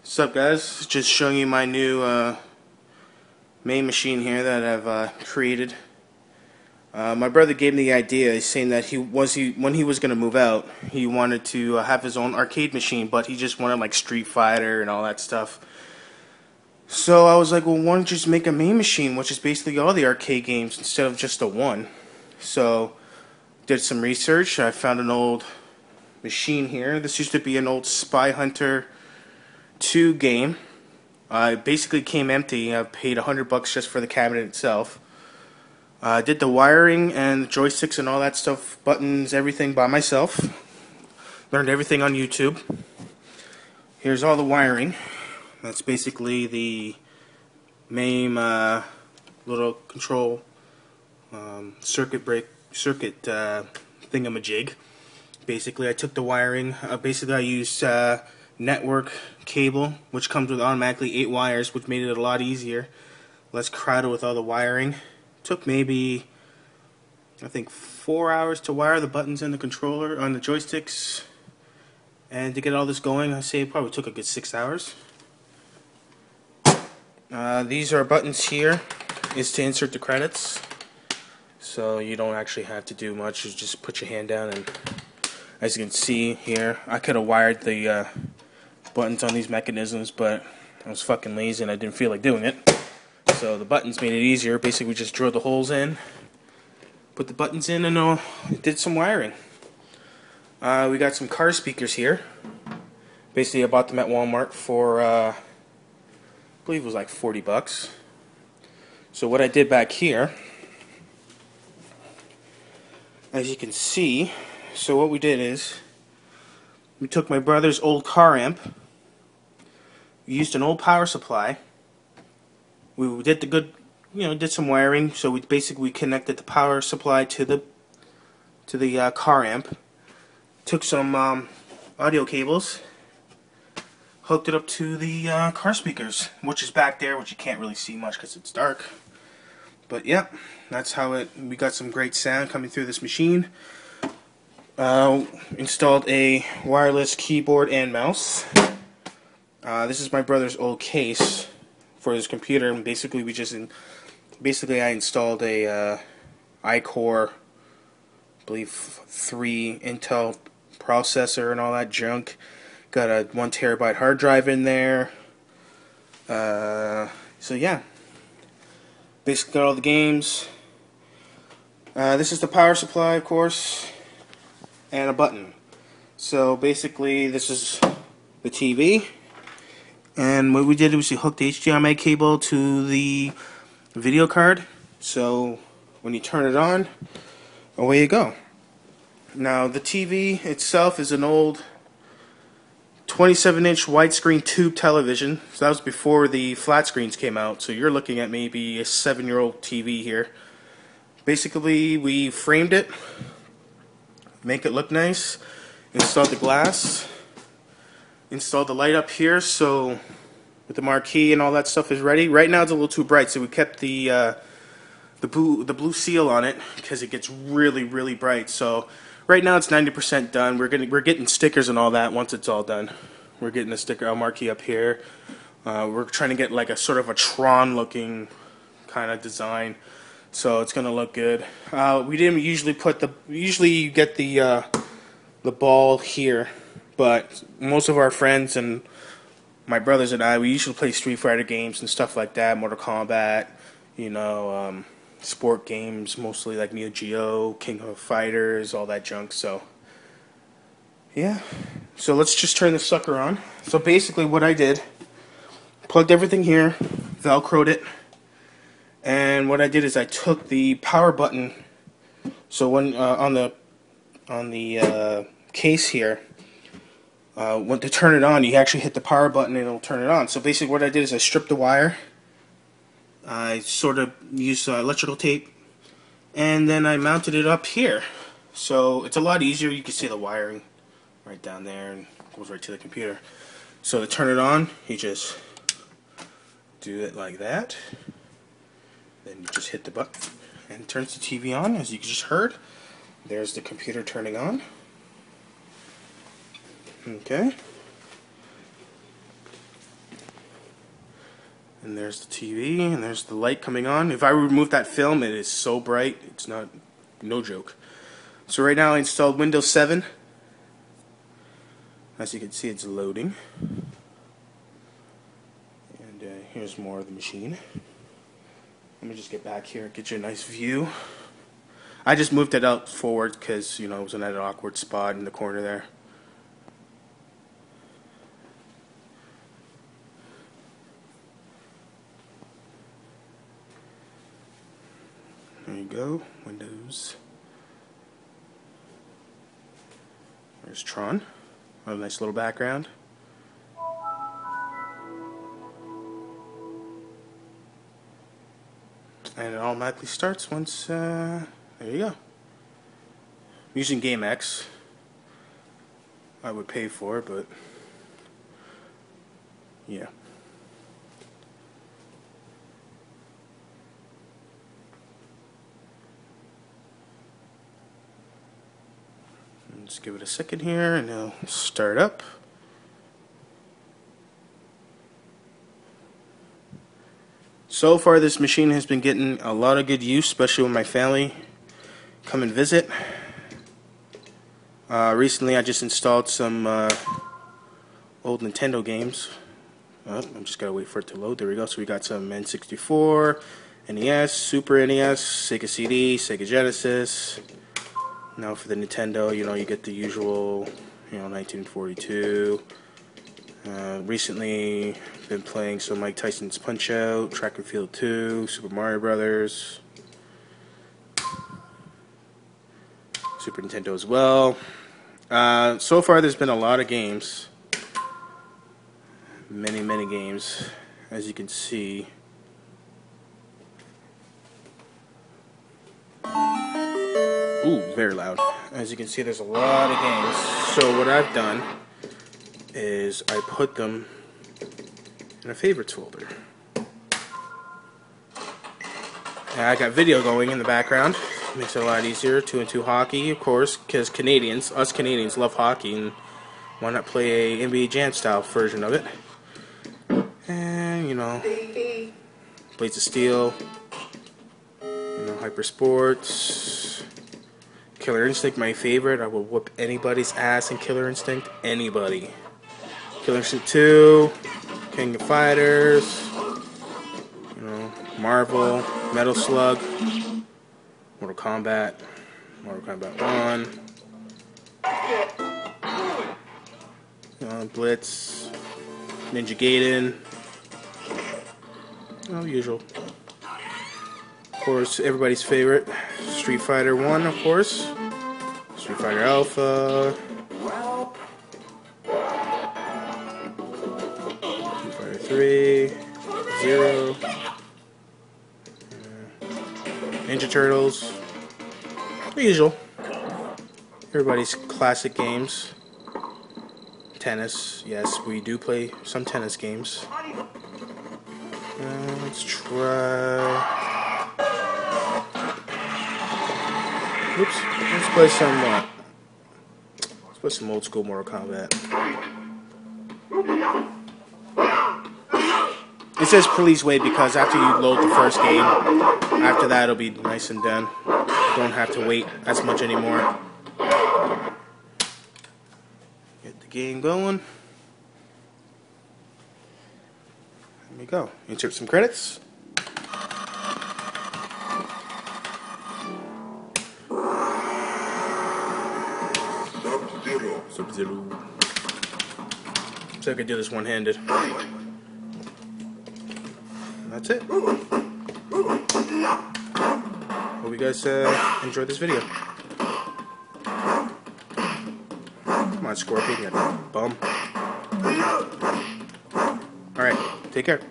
What's up, guys? Just showing you my new MAME machine here that I've created. My brother gave me the idea. He's saying that when he was gonna move out, he wanted to have his own arcade machine, but he just wanted like Street Fighter and all that stuff. So I was like, well, why don't you just make a MAME machine, which is basically all the arcade games instead of just the one. So did some research. I found an old machine here. This used to be an old Spy Hunter 2 game. It basically came empty. I paid $100 just for the cabinet itself. I did the wiring and the joysticks and all that stuff, buttons, everything by myself. Learned everything on YouTube. Here's all the wiring. That's basically the MAME little control circuit thingamajig. Basically, I took the wiring. I used network cable, which comes with automatically 8 wires, which made it a lot easier, less crowded with all the wiring. Took maybe, I think, 4 hours to wire the buttons and the controller on the joysticks, and to get all this going, I say it probably took a good 6 hours. These are buttons here is to insert the credits, so you don't actually have to do much. You just put your hand down, and as you can see here, I could have wired the buttons on these mechanisms, but I was fucking lazy and I didn't feel like doing it. So the buttons made it easier. Basically, we just drilled the holes in, put the buttons in, and did some wiring. We got some car speakers here. Basically, I bought them at Walmart for, I believe it was like $40. So what I did back here, as you can see, so what we did is, we took my brother's old car amp, we used an old power supply, we did did some wiring, so we basically connected the power supply to the car amp, took some audio cables, hooked it up to the car speakers, which is back there, which you can't really see much because it's dark. But yeah, that's how we got some great sound coming through this machine. Installed a wireless keyboard and mouse. This is my brother's old case for his computer, and basically I installed a iCore, I believe 3 Intel processor and all that junk. Got a 1 terabyte hard drive in there. So yeah, basically got all the games. This is the power supply, of course, and a button. So basically this is the TV, and what we did was we hooked the HDMI cable to the video card, so when you turn it on, away you go. Now the TV itself is an old 27-inch widescreen tube television, so that was before the flat screens came out, so you're looking at maybe a 7-year-old TV here. Basically, we framed it, make it look nice, installed the glass, installed the light up here, so with the marquee and all that stuff is ready. Right now it's a little too bright, so we kept the blue seal on it because it gets really bright. So right now it's 90% done. We're getting stickers and all that once it's all done. We're getting a marquee up here. We're trying to get like a sort of a Tron looking kind of design, so it's gonna look good. We didn't usually usually you get the ball here, but most of our friends and my brothers and I, we usually play Street Fighter games and stuff like that, Mortal Kombat, sport games, mostly like Neo Geo, King of Fighters, all that junk. So yeah, so let's just turn this sucker on. So basically what I did, plugged everything here, velcroed it, and what I did is I took the power button, so when on the case here, when to turn it on, you actually hit the power button and it'll turn it on. So basically what I did is I stripped the wire, I sort of used electrical tape, and then I mounted it up here. So it's a lot easier. You can see the wiring right down there and it goes right to the computer. So to turn it on, you just do it like that. Then you just hit the button and it turns the TV on, as you just heard. There's the computer turning on. Okay. And there's the TV, and there's the light coming on. If I remove that film, it is so bright, it's no joke. So right now I installed Windows 7. As you can see, it's loading. And here's more of the machine. Let me just get back here and get you a nice view. I just moved it out forward because, you know, it was in an awkward spot in the corner there. There you go, Windows. There's Tron. A nice little background. And it automatically starts once, there you go. I'm using GameX. I would pay for it, but yeah. Just give it a second here and it'll start up. So far this machine has been getting a lot of good use, especially when my family come and visit. Recently I just installed some old Nintendo games. I'm just gotta wait for it to load. There we go. So we got some N64, NES, Super NES, Sega CD, Sega Genesis. Now for the Nintendo, you know, you get the usual, you know, 1942. Recently, been playing some Mike Tyson's Punch-Out, Track and Field 2, Super Mario Brothers, Super Nintendo as well. So far, there's been a lot of games, many games, as you can see. Ooh, very loud. As you can see, there's a lot of games. So what I've done is I put them in a favorites folder. And I got video going in the background. Makes it a lot easier. 2 and 2 hockey, of course, because us Canadians love hockey, and why not play a NBA Jam style version of it? And, you know, Blades of Steel, you know, Hyper Sports, Killer Instinct, my favorite. I will whoop anybody's ass in Killer Instinct. Anybody. Killer Instinct 2, King of Fighters, you know, Marvel, Metal Slug, Mortal Kombat 1, you know, Blitz, Ninja Gaiden, you know, usual. Of course, everybody's favorite, Street Fighter 1, of course, Street Fighter Alpha, Street Fighter 3, 0, Ninja Turtles, the usual. Everybody's classic games. Tennis, yes, we do play some tennis games. Let's try. Oops. Let's play some old school Mortal Kombat. It says please wait because after you load the first game, after that it'll be nice and done. Don't have to wait as much anymore. Get the game going. There we go. Insert some credits. Sub-Zero. So I could do this one-handed. That's it. Hope you guys enjoyed this video. Come on, Scorpion, you bum. Alright, take care.